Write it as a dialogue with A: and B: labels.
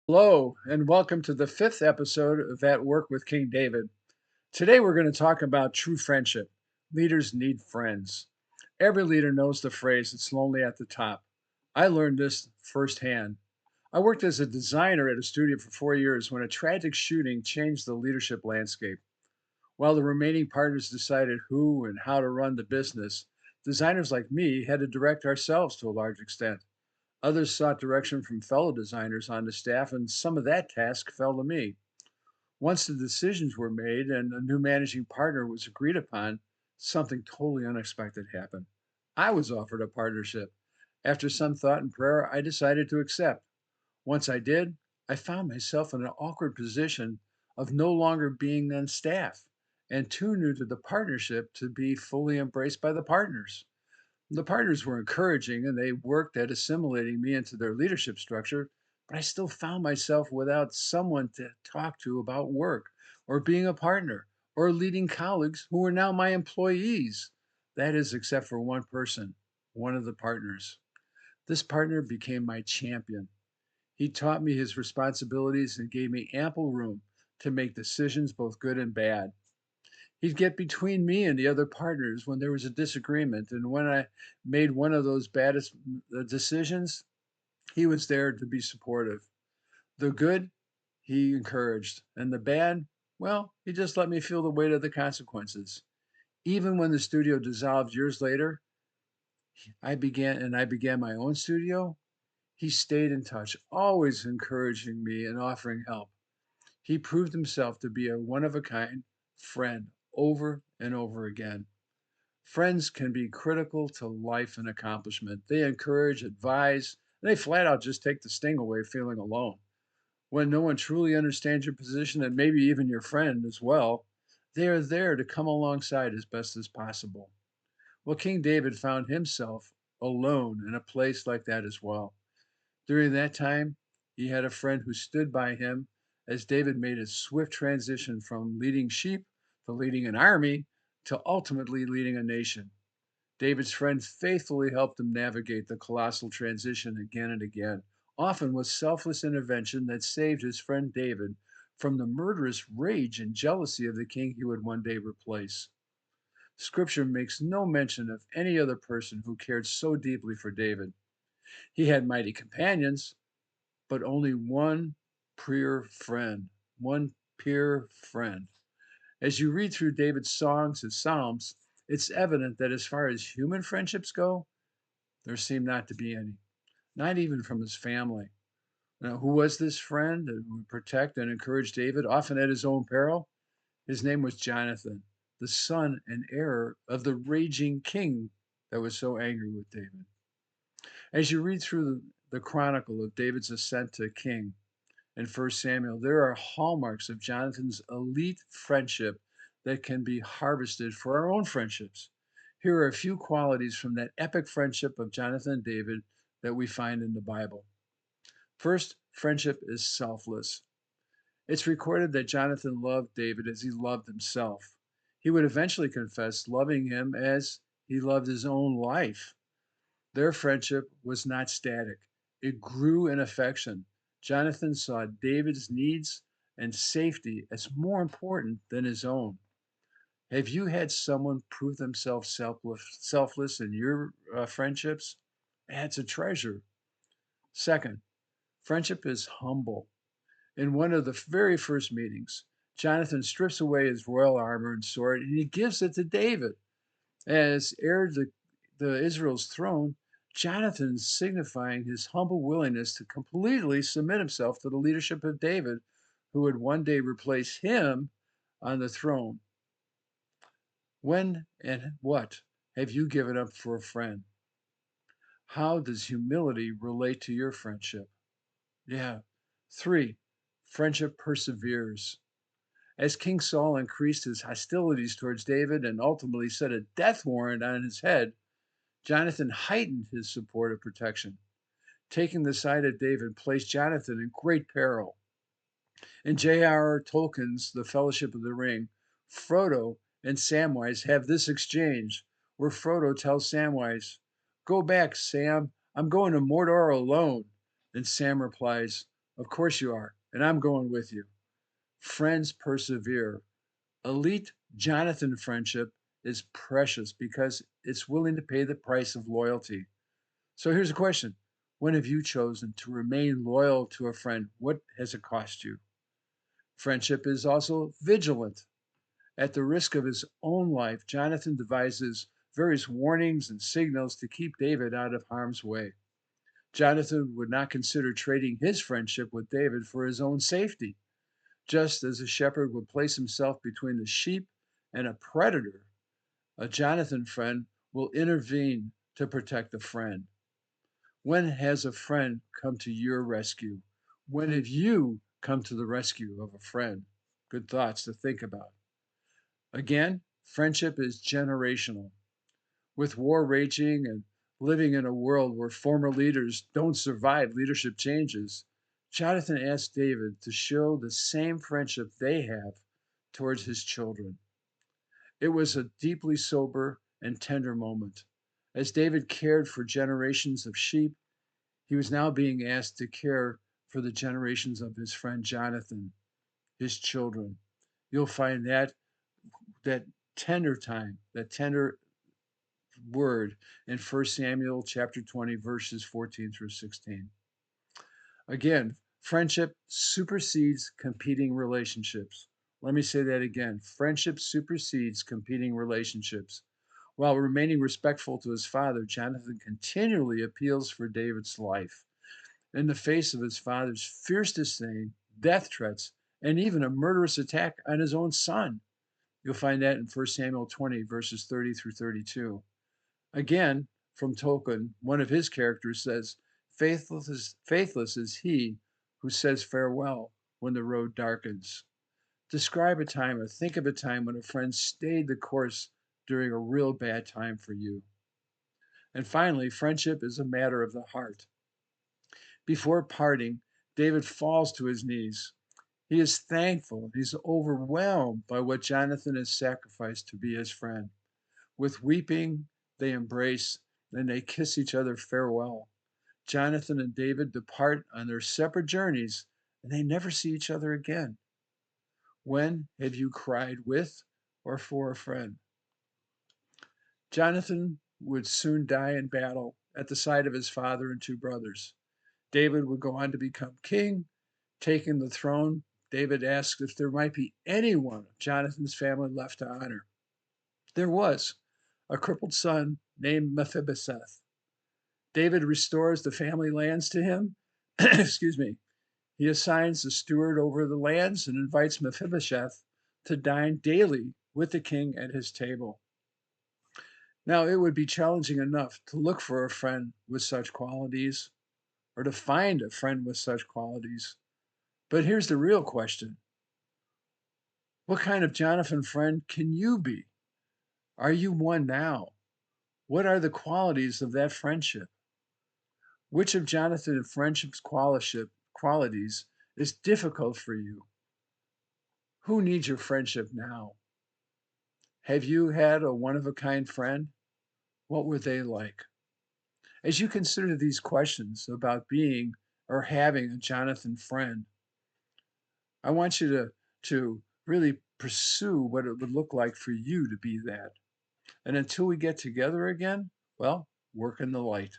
A: Hello, and welcome to the fifth episode of At Work with King David. Today, we're going to talk about true friendship. Leaders need friends. Every leader knows the phrase, it's lonely at the top. I learned this firsthand. I worked as a designer at a studio for 4 years when a tragic shooting changed the leadership landscape. While the remaining partners decided who and how to run the business, designers like me had to direct ourselves to a large extent. Others sought direction from fellow designers on the staff, and some of that task fell to me. Once the decisions were made and a new managing partner was agreed upon, something totally unexpected happened. I was offered a partnership. After some thought and prayer, I decided to accept. Once I did, I found myself in an awkward position of no longer being on staff and too new to the partnership to be fully embraced by the partners. The partners were encouraging and they worked at assimilating me into their leadership structure, but I still found myself without someone to talk to about work or being a partner or leading colleagues who were now my employees. That is, except for one person, one of the partners. This partner became my champion. He taught me his responsibilities and gave me ample room to make decisions, both good and bad. He'd get between me and the other partners when there was a disagreement. And when I made one of those baddest decisions, he was there to be supportive. The good, he encouraged. And the bad, well, he just let me feel the weight of the consequences. Even when the studio dissolved years later, I began my own studio. He stayed in touch, always encouraging me and offering help. He proved himself to be a one of a kind friend over and over again. Friends can be critical to life and accomplishment. They encourage, advise, and they flat out just take the sting away feeling alone. When no one truly understands your position and maybe even your friend as well, they are there to come alongside as best as possible. Well, King David found himself alone in a place like that as well. During that time, he had a friend who stood by him as David made a swift transition from leading sheep to leading an army to ultimately leading a nation. David's friend faithfully helped him navigate the colossal transition again and again, often with selfless intervention that saved his friend David from the murderous rage and jealousy of the king he would one day replace. Scripture makes no mention of any other person who cared so deeply for David. He had mighty companions, but only one peer friend. As you read through David's songs and psalms, it's evident that as far as human friendships go, there seemed not to be any, not even from his family. Now, who was this friend that would protect and encourage David, often at his own peril? His name was Jonathan, the son and heir of the raging king that was so angry with David. As you read through the chronicle of David's ascent to king in 1 Samuel, there are hallmarks of Jonathan's elite friendship that can be harvested for our own friendships. Here are a few qualities from that epic friendship of Jonathan and David that we find in the Bible. First, friendship is selfless. It's recorded that Jonathan loved David as he loved himself. He would eventually confess loving him as he loved his own life. Their friendship was not static, it grew in affection. Jonathan saw David's needs and safety as more important than his own. Have you had someone prove themselves selfless in your friendships? That's a treasure. Second, friendship is humble. In one of the very first meetings, Jonathan strips away his royal armor and sword and he gives it to David. As heir to the Israel's throne, Jonathan signifying his humble willingness to completely submit himself to the leadership of David, who would one day replace him on the throne. When and what have you given up for a friend? How does humility relate to your friendship? Yeah. Three, friendship perseveres. As King Saul increased his hostilities towards David and ultimately set a death warrant on his head, Jonathan heightened his support and protection. Taking the side of David placed Jonathan in great peril. In J.R.R. Tolkien's The Fellowship of the Ring, Frodo and Samwise have this exchange where Frodo tells Samwise, "Go back, Sam. I'm going to Mordor alone." And Sam replies, Of course you are, and I'm going with you. Friends persevere. Elite Jonathan friendship is precious because it's willing to pay the price of loyalty. So here's a question. When have you chosen to remain loyal to a friend? What has it cost you? Friendship is also vigilant. At the risk of his own life, Jonathan devises various warnings and signals to keep David out of harm's way. Jonathan would not consider trading his friendship with David for his own safety. Just as a shepherd would place himself between the sheep and a predator, a Jonathan friend will intervene to protect a friend. When has a friend come to your rescue? When have you come to the rescue of a friend? Good thoughts to think about. Again, friendship is generational. With war raging and living in a world where former leaders don't survive leadership changes, Jonathan asked David to show the same friendship they have towards his children. It was a deeply sober and tender moment. As David cared for generations of sheep, he was now being asked to care for the generations of his friend Jonathan, his children. You'll find that that tender word in 1 Samuel chapter 20, verses 14 through 16. Again, friendship supersedes competing relationships. Let me say that again. Friendship supersedes competing relationships. While remaining respectful to his father, Jonathan continually appeals for David's life. In the face of his father's fierce disdain, death threats, and even a murderous attack on his own son. You'll find that in 1 Samuel 20, verses 30 through 32. Again, from Tolkien, one of his characters says, faithless is he who says farewell when the road darkens. Describe a time or think of a time when a friend stayed the course during a real bad time for you. And finally, friendship is a matter of the heart. Before parting, David falls to his knees. He is thankful. He's overwhelmed by what Jonathan has sacrificed to be his friend. With weeping, they embrace, and they kiss each other farewell. Jonathan and David depart on their separate journeys, and they never see each other again. When have you cried with or for a friend? Jonathan would soon die in battle at the side of his father and two brothers. David would go on to become king, taking the throne. David asked if there might be anyone of Jonathan's family left to honor. There was a crippled son named Mephibosheth. David restores the family lands to him. Excuse me. He assigns the steward over the lands and invites Mephibosheth to dine daily with the king at his table. Now, it would be challenging enough to look for a friend with such qualities or to find a friend with such qualities. But here's the real question. What kind of Jonathan friend can you be? Are you one now? What are the qualities of that friendship? Which of Jonathan and friendship's qualities is difficult for you? Who needs your friendship now? Have you had a one of a kind friend? What were they like? As you consider these questions about being or having a Jonathan friend, I want you to really pursue what it would look like for you to be that. And until we get together again, well, work in the light.